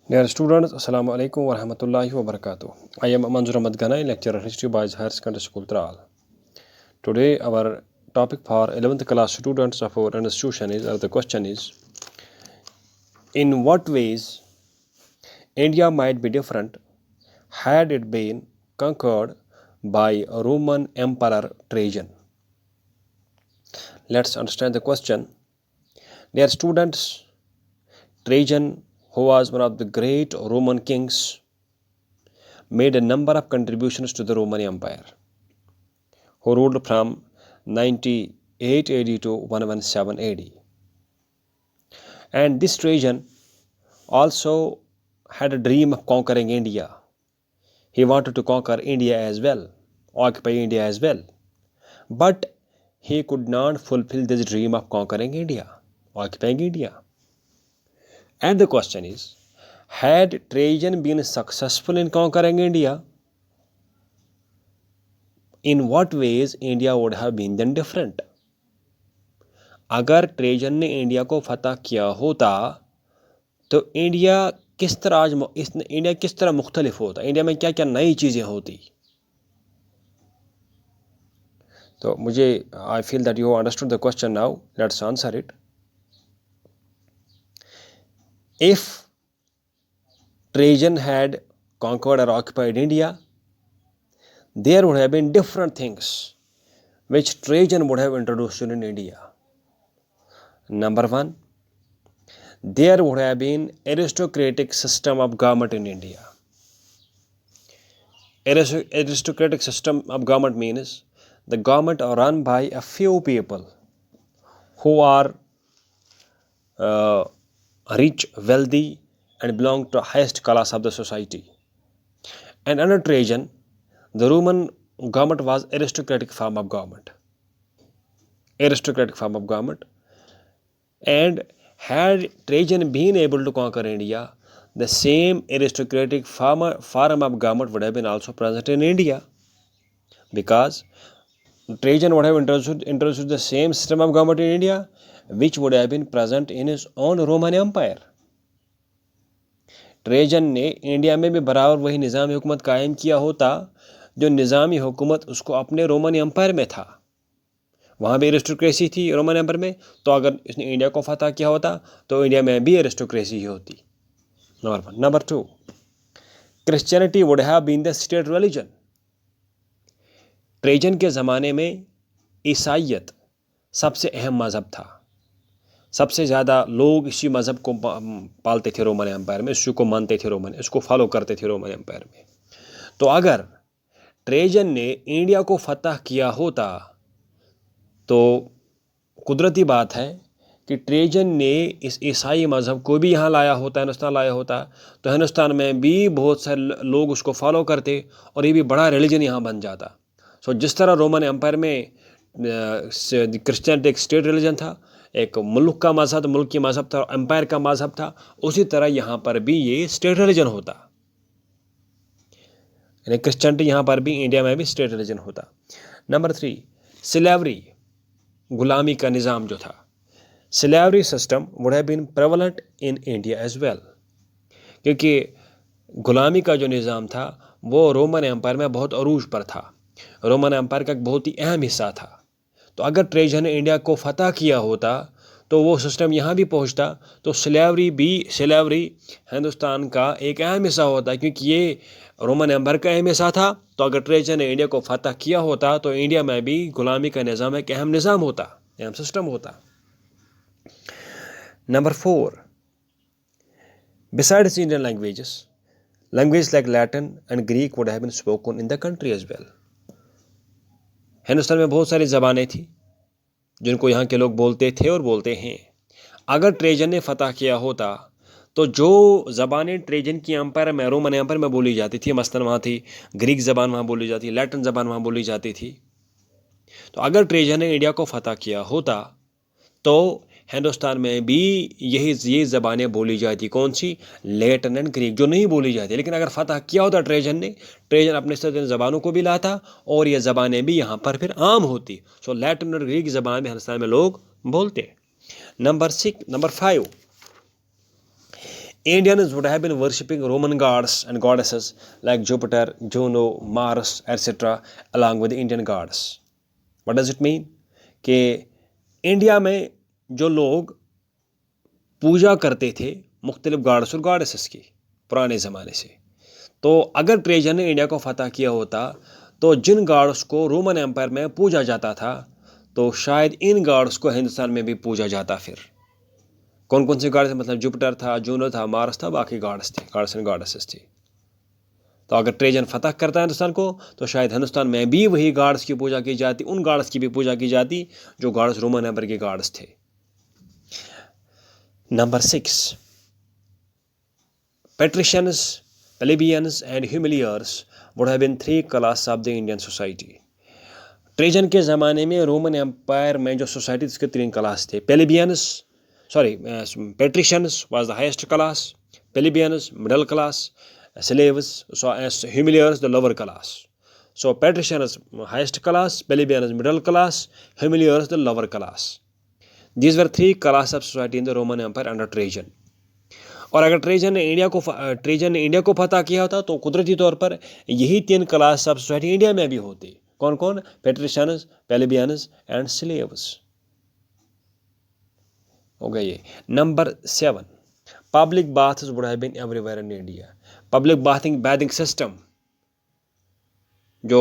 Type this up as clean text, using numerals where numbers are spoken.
Dear students, Assalamu alaikum wa rahmatullahi wa barakatuh. I am Manzur Ahmad Ganai, lecturer History Boys Higher Secondary School, Tral. Today, our topic for 11th class students of our institution is, or the question is, in what ways India might be different had it been conquered by Roman Emperor Trajan? Let's understand the question. Dear students, Trajan, who was one of the great Roman kings, made a number of contributions to the Roman Empire, who ruled from 98 AD to 117 AD. And this Trajan also had a dream of conquering India. He wanted to conquer India as well, occupy India as well. But he could not fulfill this dream of conquering India, occupying India. And the question is, had Trajan been successful in conquering India, in what ways India would have been then different? अगर treason ने India को फतह किया होता तो India किस तरह मुख्तलिफ होता, इंडिया में क्या क्या नई चीज़ें होती. तो मुझे I feel that you understood the question. Now let's answer it. If Trajan had conquered or occupied India, there would have been different things which Trajan would have introduced in India. Number one, there would have been aristocratic system of government in India. Aristocratic system of government means the government are run by a few people who are rich, wealthy, and belong to the highest class of the society. And under Trajan, the Roman government was aristocratic form of government. And had Trajan been able to conquer India, the same aristocratic form of government would have been also present in India, because Trajan would have introduced the same system of government in India which would have been present in his own Roman Empire. Treason ने India में भी बराबर वही निज़ाम हुकूमत कायम किया होता जो निज़ामी हुकूमत उसको अपने रोमन एम्पायर में था. वहाँ भी एरिस्टोक्रेसी थी रोमन एम्पायर में, तो अगर इसने इंडिया को फतह किया होता तो इंडिया में भी एरिस्टोक्रेसी ही होती. Number 1. Number 2, Christianity would have been the state religion. Trajan के ज़माने में ईसाईयत सबसे अहम मज़हब था. सबसे ज़्यादा लोग इसी मज़हब को पालते थे रोमन एम्पायर में, इसी को मानते थे, इसको फॉलो करते थे रोमन एम्पायर में. तो अगर ट्रेजन ने इंडिया को फतह किया होता तो कुदरती बात है कि ट्रेजन ने इस ईसाई मज़हब को भी यहाँ लाया होता, हिंदुस्तान लाया होता, तो हिंदुस्तान में भी बहुत सारे लोग उसको फॉलो करते और ये भी बड़ा रिलीजन यहाँ बन जाता. सो जिस तरह रोमन एम्पायर में क्रिश्चियनिटी एक स्टेट रिलीजन था, एक मुल्क का मज़हब, मुल्क की मज़हब था, एम्पायर का मज़हब था, उसी तरह यहाँ पर भी ये स्टेट रिलीजन होता. यानी क्रिश्चियनिटी यहाँ पर भी इंडिया में भी स्टेट रिलीजन होता. नंबर 3, स्लेवरी, गुलामी का निज़ाम जो था, slavery system would have been prevalent in India as well, क्योंकि गुलामी का जो निज़ाम था वो रोमन एम्पायर में बहुत अरूज पर था, रोमन एम्पायर का एक बहुत ही अहम हिस्सा था. तो अगर ट्रेजन ने इंडिया को फतह किया होता तो वो सिस्टम यहाँ भी पहुँचता, तो स्लेवरी हिंदुस्तान का एक अहम हिस्सा होता, क्योंकि ये रोमन एम्पायर का अहम हिस्सा था. तो अगर ट्रेजन ने इंडिया को फतह किया होता तो इंडिया में भी गुलामी का निज़ाम एक अहम निज़ाम होता, अहम सिस्टम होता. Number 4, besides Indian languages like Latin and Greek would have been spoken in the country as well. Hindustan में बहुत सारी ज़बानें थी जिनको यहाँ के लोग बोलते थे और बोलते हैं. अगर ट्रेजन ने फतह किया होता तो जो ज़बानें ट्रेजन की एम्पायर में, रोमन एम्पायर में बोली जाती थी, मसलन वहाँ थी ग्रीक ज़बान वहाँ बोली जाती, लैटिन ज़बान वहाँ बोली जाती थी. तो अगर ट्रेजन ने इंडिया को फतह किया होता तो हिंदुस्तान में भी ये ज़बानें बोली जाती. कौन सी? लैटिन एंड ग्रीक, जो नहीं बोली जाती. लेकिन अगर फतह किया होता ट्रेजन अपने साथ ज़बानों को भी लाता और ये ज़बानें भी यहाँ पर फिर आम होती. सो लैटिन और ग्रीक ज़बान भी हिंदुस्तान में लोग बोलते. Number 5, Indians would have been worshipping Roman gods and goddesses like Jupiter, Juno, Mars, etc. along with the Indian gods. What does it mean? کہ انڈیا میں جو لوگ پوجا کرتے تھے مختلف گاڈس اور گاڈسز کی پرانے زمانے سے، تو اگر ٹریجن نے انڈیا کو فتح کیا ہوتا تو جن گاڈس کو رومن ایمپائر میں پوجا جاتا تھا تو شاید ان گاڈس کو ہندوستان میں بھی پوجا جاتا. پھر کون کون سے گاڈس؟ مطلب جوپٹر تھا، جونو تھا، مارس تھا، باقی گاڈس تھے، گاڈس اینڈ گاڈسز تھے. تو اگر ٹریجن فتح کرتا ہے ہندوستان کو تو شاید ہندوستان میں بھی وہی گاڈس کی پوجا کی جاتی، ان گاڈس کی بھی پوجا کی جاتی جو گاڈس رومن ایمپائر کے گاڈس تھے. Number 6، patricians, plebeians and humiliores would have been 3 classes of the Indian society. Trajan کے زمانے میں رومن ایمپائر میں جو سوسائٹی اس کے 3 کلاس تھے. Patricians was the highest class, plebeians middle class, slaves, so as humiliers the lower class. So patricians highest class, plebeians middle class, humiliers the lower class. These were 3 classes of society in the Roman Empire under Trajan. اور اگر ٹریجن نے India کو فتح کیا ہوتا تو قدرتی طور پر یہی 3 کلاس آف سوسائٹی انڈیا میں بھی ہوتے. کون کون؟ پیٹریشینز، پلیبیئنز اینڈ سلیوز. ہو گیا یہ. Number 7، public baths would have been everywhere in India. Public bathing system جو